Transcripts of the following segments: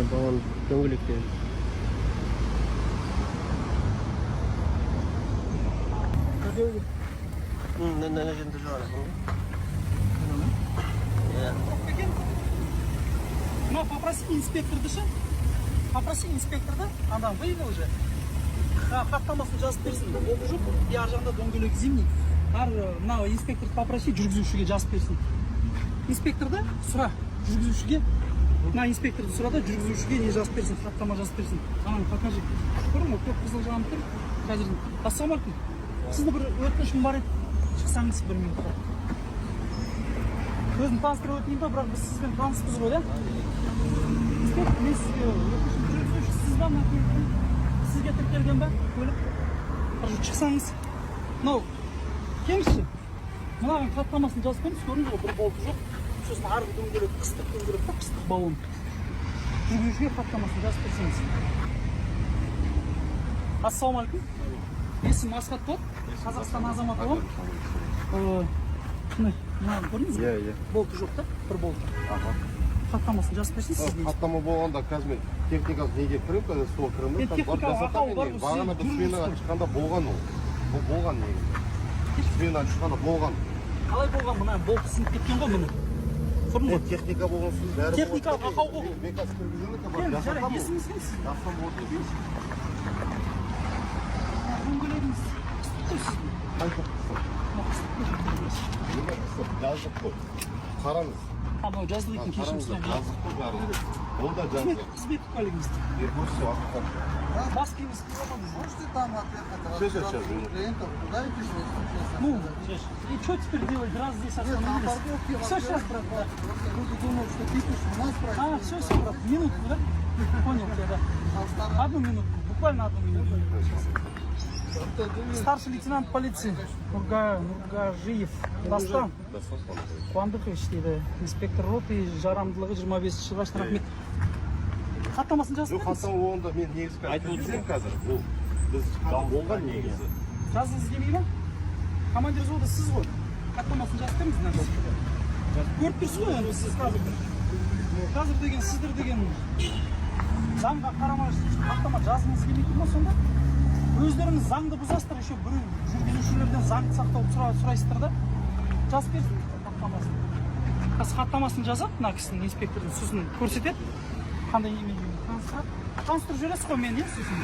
Балон дөңгелектер. Нәне жерінде жоғары. Ну, попроси инспекторды ше. Попроси инспекторды, анда выявил уже. Хаттамасын жазып берсін. Болды жоқ. И ар жағында дөңгелек зимний. Мына инспекторды попроси жүргізушіге жазып берсін. Инспекторды сұра, жүргізушіге. Мына инспекторды сұра да жүргізушіге не жазып берсін, хаттама жазып берсін. Ананы покажи. Көрдің ғой, көк қызыл жанып тұр. Қазір ассалаумалейкум. Сізді бір өтінішім бар еді. Шықсаңыз бір минутқа. Өзім таныстырып өтейін ба, бірақ біз сізбен таныспыз ғой, да? Инспектор, мен сізге өтінішім жүргізуші, сіз ба, сізге тіркелген ба, көлік? Шықсаңыз. Мынау, келіңізші. Мынаған хаттамасын жазып беріңіз, көрдіңіз ғой, бір болты жоқ. Сосын арғы дөңгелек, қыстық дөңгелек па, қыстық баллон. Жүргізушіге хаттамасын жазып берсеңіз. Ассалаумалейкум. Есім Асхат болады, Қазақстан азаматы боламын. Мына көрдіңіз бе? Иә. Болты жоқ та, бір болты. Хаттамасын жазып берсін сізге. Хаттама болғанда қазір мен техникалық неге кіріп, қазір сол кірімді. Техникалық ақау бар. Бағана бір сменаға шыққанда болған ол. Бұл болған негізі. Сменаға шыққанда болған. Қалай болған мына болты сынып кеткен ғой міне. Техника болған соң бәрі болған. Техникалық ақау ғой. Мен қазір кіргізілді бар. Жарайды, есіңіз кім сіз? Жасам болды дейсіз. Дөңгелегіңіз қыстық Жаздық қой. Қараңыз. Мынау жаздық екен кешімізді. Жаздық қой бәрі. Ол да жаздық. Қызметтік куәлігіңізді. Көрсе ақпарат. Бас киіміңіз киіп Можете там ответ Сейчас. клиентов, куда идти, что Ну, и что теперь делать? Раз здесь остановились. Все, сейчас, брат. люди думают, что ты пишешь, у нас проект. Все, брат. Минутку, да? Понял тебя, да. Одну минутку, буквально одну минуту. Старший лейтенант полиции Нургажиев Дастан Қуандықович дейді. Инспектор роты жарамдылығы 25 жылға рахмет. Хаттамасын жазып беріңіз. Хаттама болғанда мен негізі айтып отырмын қазір. Ол біз болған негізі. Жазыңыз келмей ма? Командир взвода сіз ғой. Хаттамасын жазып беріңіз. Көріп тұрсыз ғой енді сіз қазір деген сіздер деген заңға қарамай хаттама жазғыңыз келмей ма сонда? Өздеріңіз заңды бұзасыздар, еще бір жүргізушілерден заңды сақтауды сұрайсыздар да. Жазып берсін хаттамасын. Қазір хаттамасын жазады, мына кісінің инспектордың сосын көрсетеді. Қандай немен таныстырып жүресіз ғой мен, сосын.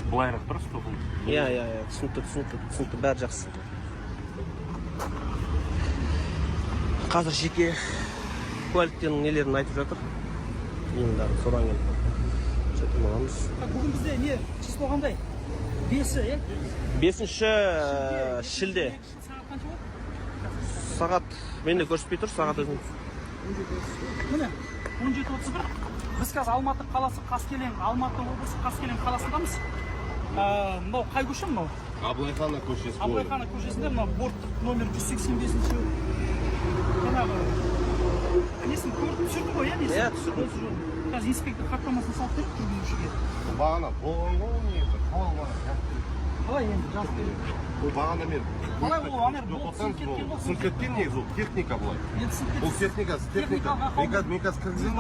Былайырақ дұрыс па бұл? Иә, түсінікті, бәрі жақсы. Қазір жеке куәліктерінің нелерін айтып жатыр. Енді содан кейін жетім боламыз. Бүгін бізде не число қандай? 5-і, 5-ші шілде. Сағат қанша болды? Сағат менде көрсетпей тұр, сағат өзің. Міне, 17:31. Біз қазір Алматы қаласы Қаскелең, Алматы облысы Қаскелең қаласындамыз. Мынау қай көше мынау? Абылайхана көшесі. Абылайхана көшесінде мынау борттық номер 185-ші. Жаңағы несін көріп түсірді ғой, иә? Иә, түсірді. Қазір инспектор хаттамасын салып беріп жүргізушіге. Бағана болған ғой негізі. Қалай енді жазып береді? Бұл бағана мен Қалай ол анер болып сынып кеткен ғой? сынып кеткен негізі, ол техника былай. Ол техника. Мен қазір кіргіземін.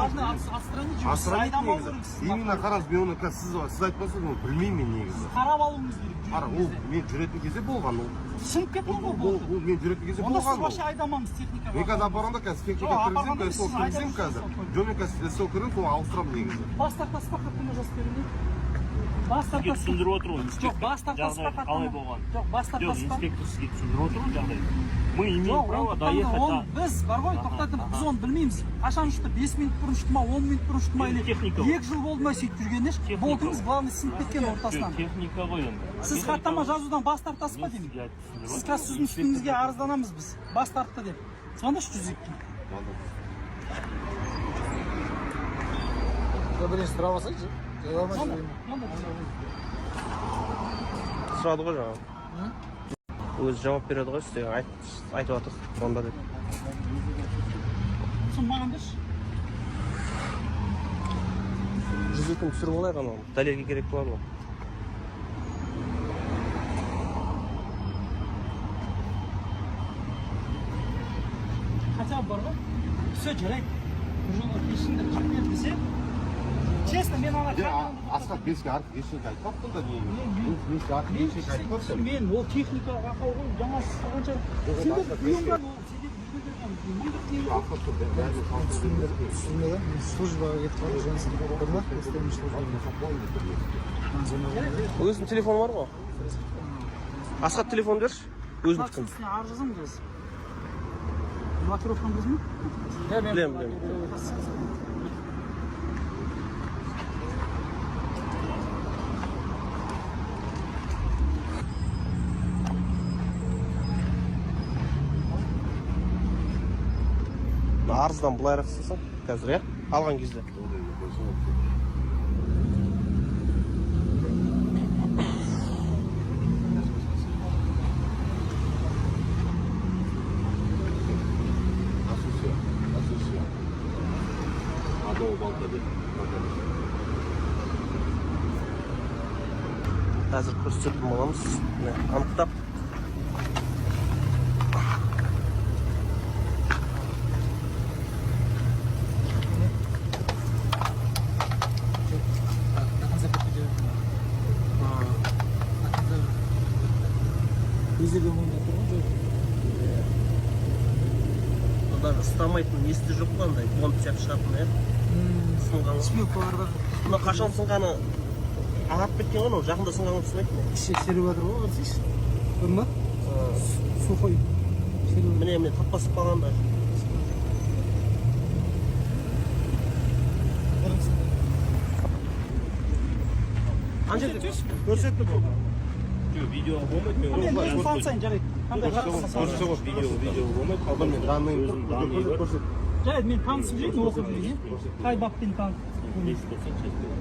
Асыранит негізі. Именно қараңыз, мен оны сіз айтпасыз, оны білмеймін мен негізі. Қарап алуыңыз керек. Қара, ол мен жүретін кезде болған ол. Сынып кеткен ғой бұл. Ол мен жүретін кезде Онда сіз болған ол. вообще айдамаңыз техникаға. Мен қазір апарғанда қазір техника кіргіземін қазір. Жоқ, мен қазір сол кіргіземін, сол ауыстырамын негізі. Бас тартасыз ба хаттама жазып беруге? Бас Сізге тартасыз. түсіндіріп отыр ғой, Жоқ, бас тартасыз ба қалай болған? Жоқ, бас Жоқ, тартасыз ба? инспектор сізге түсіндіріп отыр ғой жағдайды. Мы имеем право доехать до... Біз бар ғой, тоқтатып, біз оны білмейміз. Қашан ұшты, 5 минут бұрын ұшты ма, 10 минут бұрын ұшты ма, или 2 жыл болды ма сөйтіп жүргенде болтыңыз главный сынып кеткен ортасынан. Техника ғой енді. Сіз хаттама жазудан бас тартасыз ба деймін? Сіз қазір сіздің үстіңізге арызданамыз біз. Бас тартты деп. Звоныш 102-ге. Бірінші сұрақ алсайшы. Сұрады ғой жаңағы. Өзі жауап береді ғой сізге айтып жатыр онда деп. Соны маған берші. 100 күн түсіріп алайық анау. Дәлелге керек болады ғой. Хотя бы бар ғой. Все жарайды. Ішінде қырып десе. Честно, мен ана Асқар беске артық ештеңе айтпаппын да неге. Беске артық ештеңе айтпаппын. мен ол техникаға ақау ғой. Жаңа қанша сендер ұйымдар ол Түсінме да, мен службаға кетіп қалдым, женский болма, өстемін службаға. Өзінің телефоны бар ғой. Асхат телефон берші. Өзін Так, тұтқын. сен арыз жазамын қазір. Блокировканы білесің бе? Білем. Арыздан былайырақ істесең, қазір, иә? Алған кезде. Қазір көрсетіп боламыз. Анықтап. Даже ұстамайтын несі жоқ қой андай, бомб сияқты шығатын, иә? Сынған. Смелкалар бар. Мына қашан сынғаны ағап кеткен ғой, жақында сынғаны түсінбейтін. Іші серіп жатыр ғой, қарсайшы. Көрдің ба? Сухой. Міне таппасып қалғанда. Анжелді көрсетті бұл. Видео болмайды мен. Мен өзім танысайын, жарайды. Қандай Көрсе ғой видео болмайды. Қалдан мен жарайды, мен танысып жүрейін, оқып жүрейін. Қай баппен танып.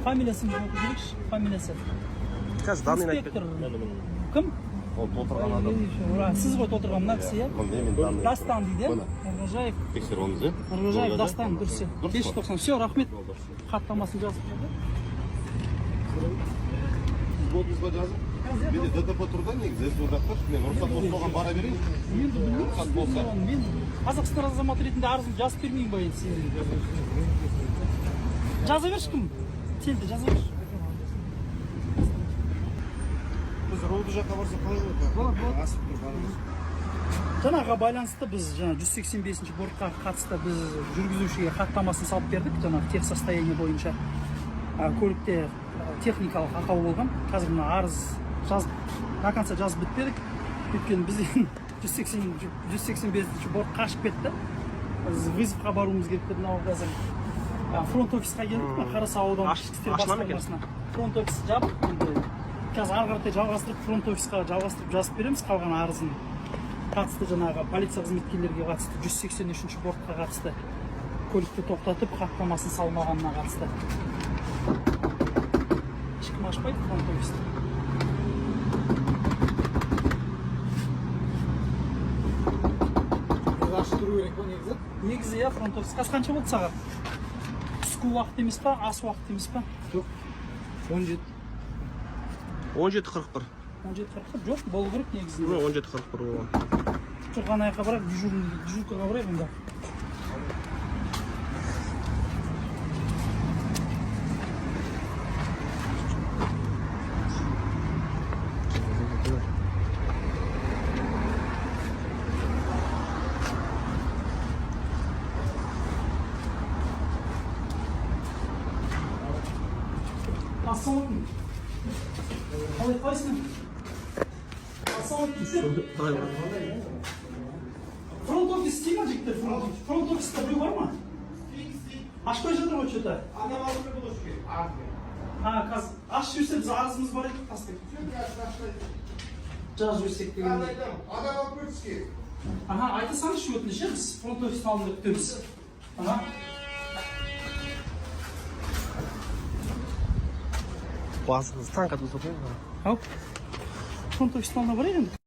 Фамилиясын оқып жүрейікші, фамилиясы. Қазір данын айтып Инспектор. Кім? Ол толтырған адам. Сіз ғой толтырған мына кісі, иә? Дастан дейді, Нұрғожаев. Тексеруіңіз, иә? Нұрғожаев Дастан, дұрыс. 590. Все, рахмет. Хаттамасын жазып берді. Сізбодыңызға жазып. Менде ДТП тұрда негізі, СБ-дақтар, мен рұқсат болса оған бара берейін. Енді білмеймін. Рұқсат болса. Мен Қазақстан азаматы ретінде арызымды жазып бермеймін ба енді сен? Жаза берші кім? Телді жаза берші. Біз роды жаққа барса қалай болады? Асып тұр, барымыз. Жаңаға байланысты біз 185-ші бортқа қатысты біз жүргізушіге хаттамасын салып бердік. Жаңағы тех состояние бойынша көлікте техникалық ақау болған. Қазір мына арыз жазып, до конца жазып бітпедік. Өйткені бізден 185-ші борт қашып кетті. Біз вызовқа баруымыз керек деді. Мынау қазір фронт офисқа келдік. Қарасу ауданы ішкі істер басқармасына. Фронт офис жабық. Қазір ары қаратай жалғастырып, фронт офисқа жалғастырып жазып береміз. Қалған арызын қатысты жаңағы полиция қызметкерлерге қатысты 183-ші бортқа қатысты көлікті тоқтатып, хаттамасын салмағанына қатысты. Ешкім ашпайды фронт офисті. Ашып тұру керек па негізі? Негізі, иә, фронт офис. Қазір қанша болды сағат? Түскі уақыт емес па, ас уақыт емес па? Жоқ. 17. 17:41. 17:40 жоқ, болу керек негізінде. 17:41 болған. Жоқ, ана жаққа барайық, дежуркаға барайық онда. Ассалаумағалейкум. Қалай қайсың? Ассалаумағалейкум. Фронт офис істей ма жігіттер? Фронт офиста біреу бар ма? Ашпай жатыр ғой что-то. Адам алып болу керек. Қазір ашып жіберсе біз арызымыз бар еді тастайық. Жазып жіберсек деген. Адам алып көрсіз керек. Айта салыңызшы өтініш, біз фронт офистің алдында күтеміз. Басыңыз таң қатып отырмын. Ау. Фронт офистің алдына барайық енді.